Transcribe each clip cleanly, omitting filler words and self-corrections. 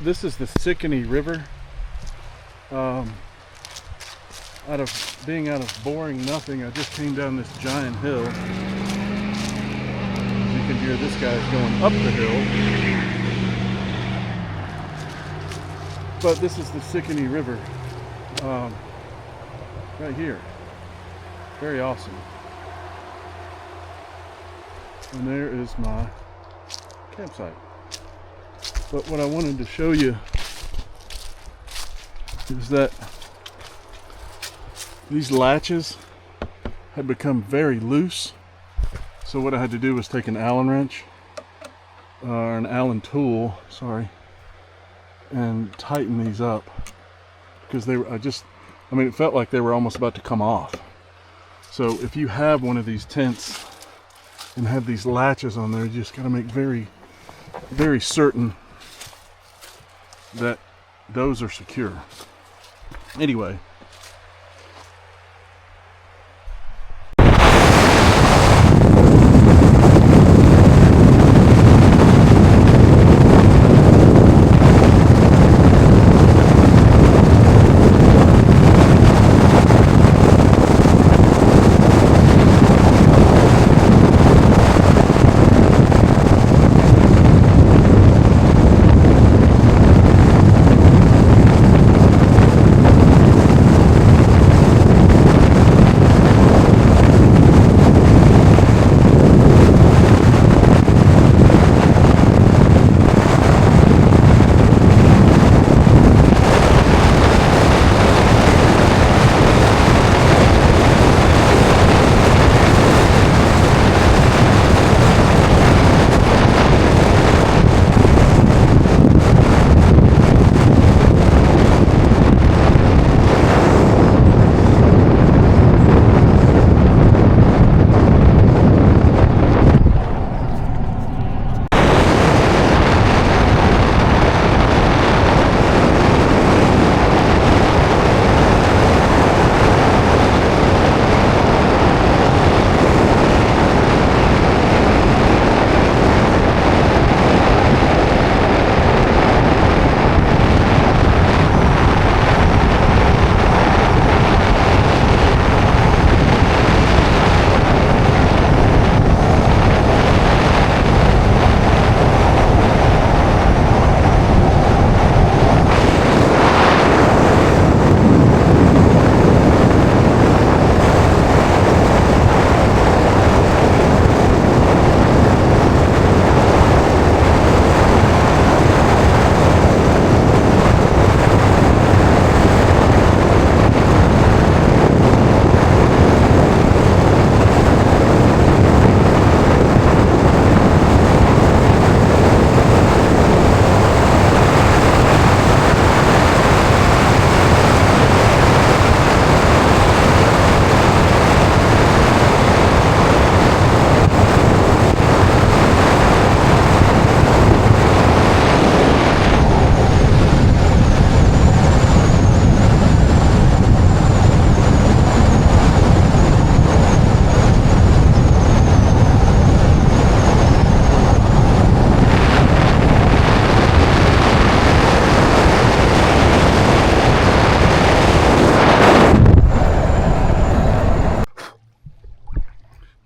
This is the Sickany River. Out of boring nothing, I just came down this giant hill. You can hear this guy's going up the hill. But this is the Sickany River, right here. Very awesome. And there is my campsite. But what I wanted to show you is that these latches had become very loose. So what I had to do was take an Allen wrench, or an Allen tool, sorry, and tighten these up. Because they were, it felt like they were almost about to come off. So if you have one of these tents and have these latches on there, you just got to make very, very certain that those are secure. Anyway,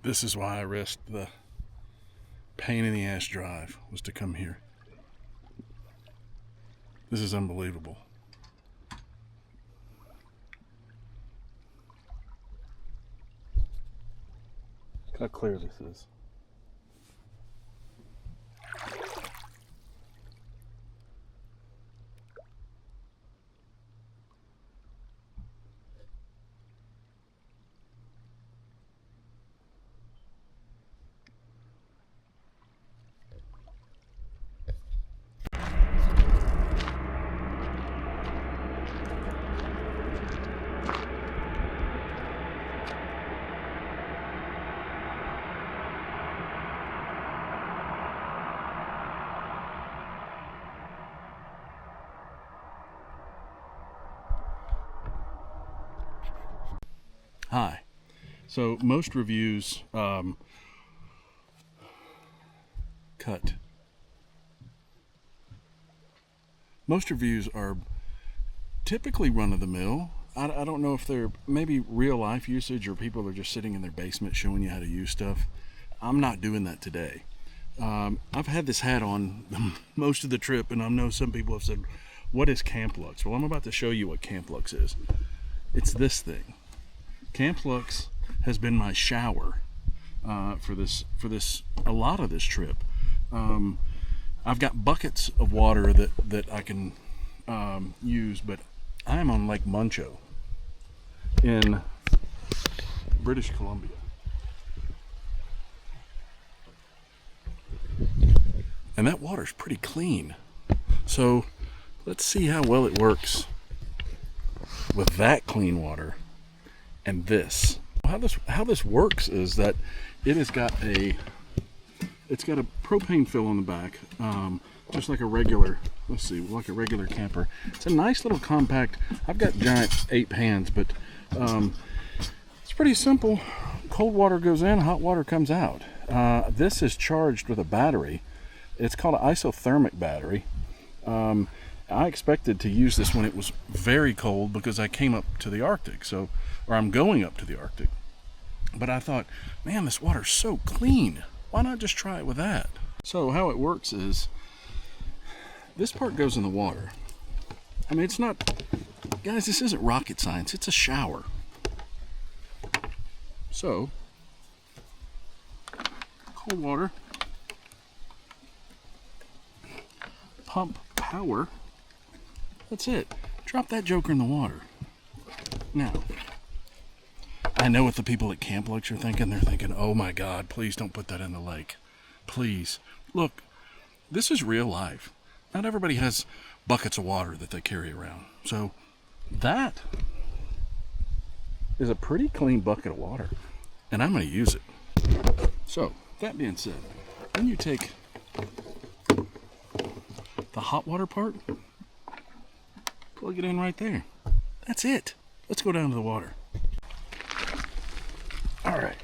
this is why I risked the pain in the ass drive, was to come here. This is unbelievable. Look how clear this is. Hi. So most reviews cut. Most reviews are typically run-of-the-mill. I don't know if they're maybe real-life usage or people are just sitting in their basement showing you how to use stuff. I'm not doing that today. I've had this hat on most of the trip, and I know some people have said, what is Camp Lux? Well, I'm about to show you what Camp Lux is. It's this thing. Camp Lux has been my shower for a lot of this trip. I've got buckets of water that I can use, but I'm on Lake Muncho in British Columbia. And that water's pretty clean. So let's see how well it works with that clean water and this. How this works is that it's got a propane fill on the back, just like a regular, like a regular camper. It's a nice little compact. I've got giant 8 pans, but it's pretty simple. Cold water goes in, hot water comes out. This is charged with a battery. It's called an isothermic battery. I expected to use this when it was very cold because I came up to the Arctic, or I'm going up to the Arctic. But I thought, man, this water's so clean. Why not just try it with that? So how it works is, this part goes in the water. I mean, it's not, guys, this isn't rocket science. It's a shower. So, cold water, pump power, that's it. Drop that joker in the water. Now, I know what the people at Camp Lux are thinking. They're thinking, oh my God, please don't put that in the lake. Please. Look, this is real life. Not everybody has buckets of water that they carry around. So that is a pretty clean bucket of water, and I'm going to use it. So that being said, then you take the hot water part, plug it in right there. That's it. Let's go down to the water. All right.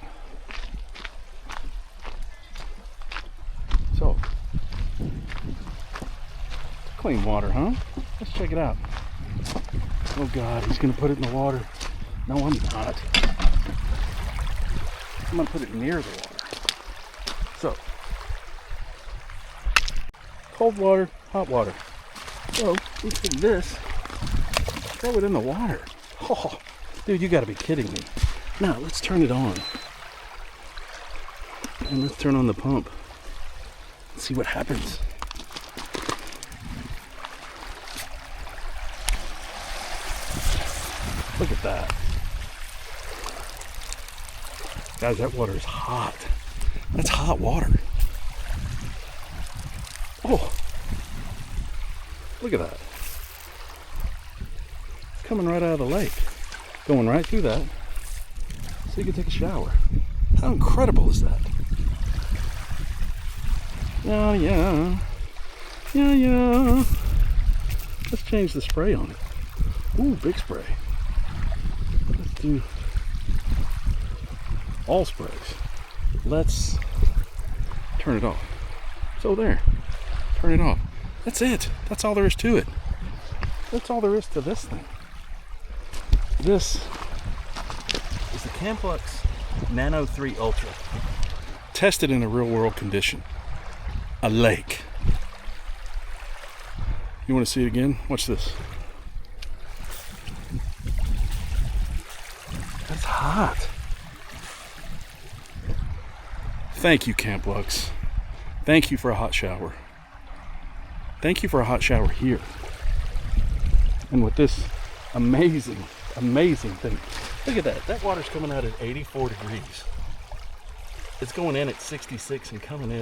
So, clean water, huh? Let's check it out. Oh God, he's gonna put it in the water. No, I'm not. I'm gonna put it near the water. So, cold water, hot water. So, we take this, throw it in the water. Oh, dude, you gotta be kidding me. Now, let's turn it on. And let's turn on the pump. Let's see what happens. Look at that. Guys, that water is hot. That's hot water. Oh, look at that. It's coming right out of the lake. Going right through that. So you can take a shower. How incredible is that? Yeah. Let's change the spray on it. Ooh, big spray. Let's do all sprays. Let's turn it off. So there, turn it off. That's it. That's all there is to it. That's all there is to this thing. This is the Camp Lux Nano 3 Ultra. Tested in a real world condition. A lake. You want to see it again? Watch this. That's hot. Thank you, Camp Lux. Thank you for a hot shower. Thank you for a hot shower here. And with this amazing thing. Look at that. That water's coming out at 84 degrees. It's going in at 66 and coming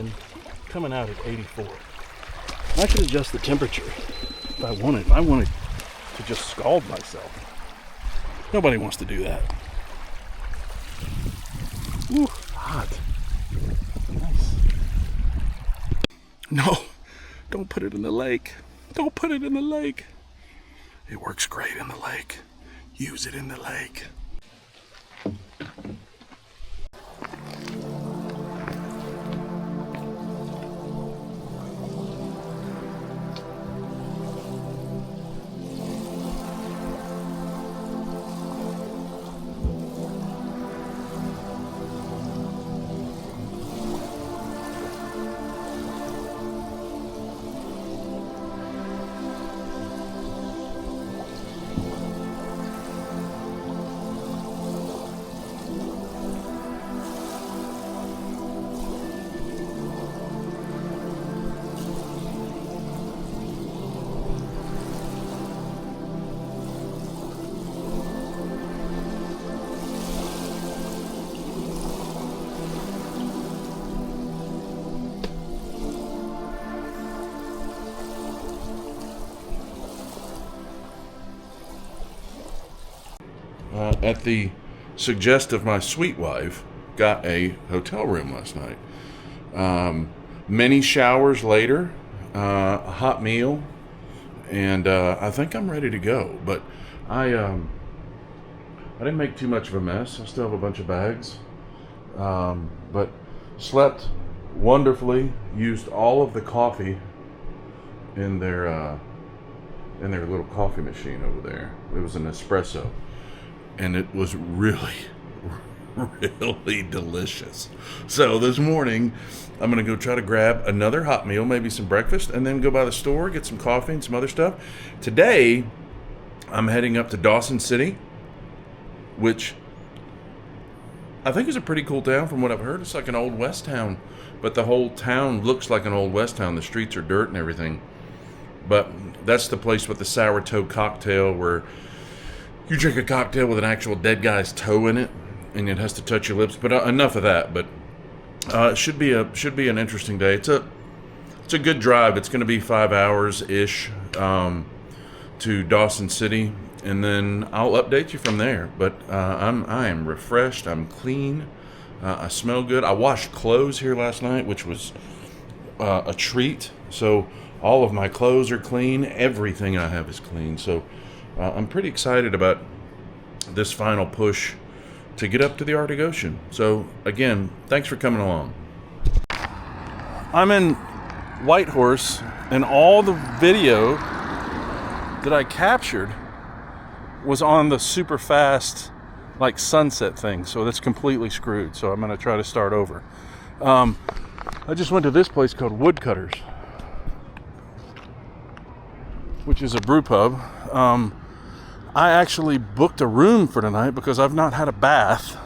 out at 84. I could adjust the temperature if I wanted. If I wanted to just scald myself. Nobody wants to do that. Ooh, hot. Nice. No, don't put it in the lake. Don't put it in the lake. It works great in the lake. Use it in the lake. at the suggestion of my sweet wife, got a hotel room last night. Many showers later, a hot meal, and I think I'm ready to go. But I didn't make too much of a mess. I still have a bunch of bags, but slept wonderfully. Used all of the coffee in their little coffee machine over there. It was an espresso, and it was really delicious. So this morning I'm gonna go try to grab another hot meal, maybe some breakfast, and then go by the store, get some coffee and some other stuff. Today I'm heading up to Dawson City, which I think is a pretty cool town from what I've heard. It's like an old west town, but the whole town looks like an old west town. The streets are dirt and everything. But that's the place with the sour toe cocktail, where you drink a cocktail with an actual dead guy's toe in it, and it has to touch your lips. But enough of that. But it should be an interesting day. It's a good drive. It's going to be 5 hours ish to Dawson City, and then I'll update you from there. But I am refreshed. I'm clean. I smell good. I washed clothes here last night, which was a treat. So all of my clothes are clean. Everything I have is clean. So I'm pretty excited about this final push to get up to the Arctic Ocean. So again, thanks for coming along. I'm in Whitehorse, and all the video that I captured was on the super fast like sunset thing, so that's completely screwed. So I'm gonna try to start over. I just went to this place called Woodcutters, which is a brew pub. I actually booked a room for tonight because I've not had a bath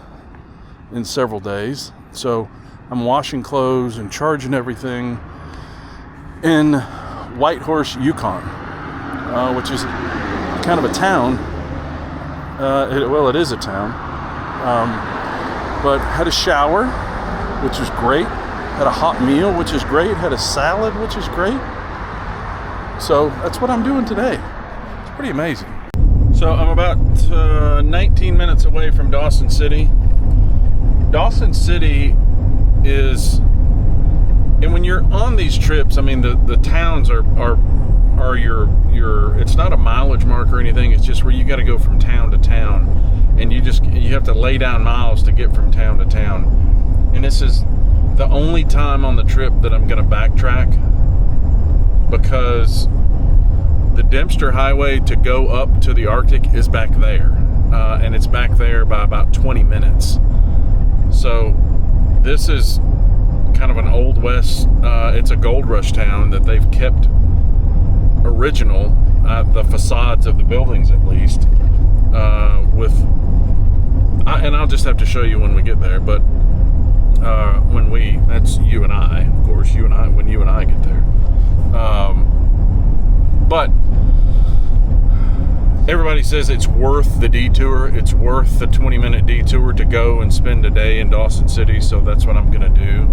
in several days. So I'm washing clothes and charging everything in Whitehorse, Yukon, which is kind of a town. It is a town. But had a shower, which was great. Had a hot meal, which is great. Had a salad, which is great. So that's what I'm doing today. It's pretty amazing. So I'm about 19 minutes away from Dawson City. Dawson City is, and when you're on these trips, I mean, the towns are your, it's not a mileage mark or anything. It's just where you got to go from town to town, and you have to lay down miles to get from town to town. And this is the only time on the trip that I'm going to backtrack, because the Dempster Highway to go up to the Arctic is back there, and it's back there by about 20 minutes. So this is kind of an old west, it's a gold rush town that they've kept original, the facades of the buildings at least, and I'll just have to show you when we get there, but that's you and I, of course, when you and I get there. But everybody says it's worth the detour. It's worth the 20-minute detour to go and spend a day in Dawson City. So that's what I'm going to do.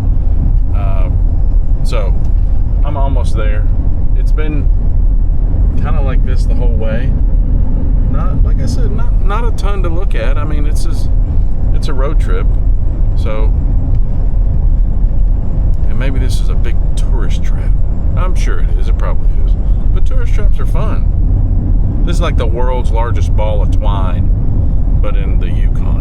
So I'm almost there. It's been kind of like this the whole way. Not, like I said, not a ton to look at. I mean, it's a road trip. So, and maybe this is a big tourist trap. I'm sure it is. It probably is. But tourist traps are fun. This is like the world's largest ball of twine, but in the Yukon.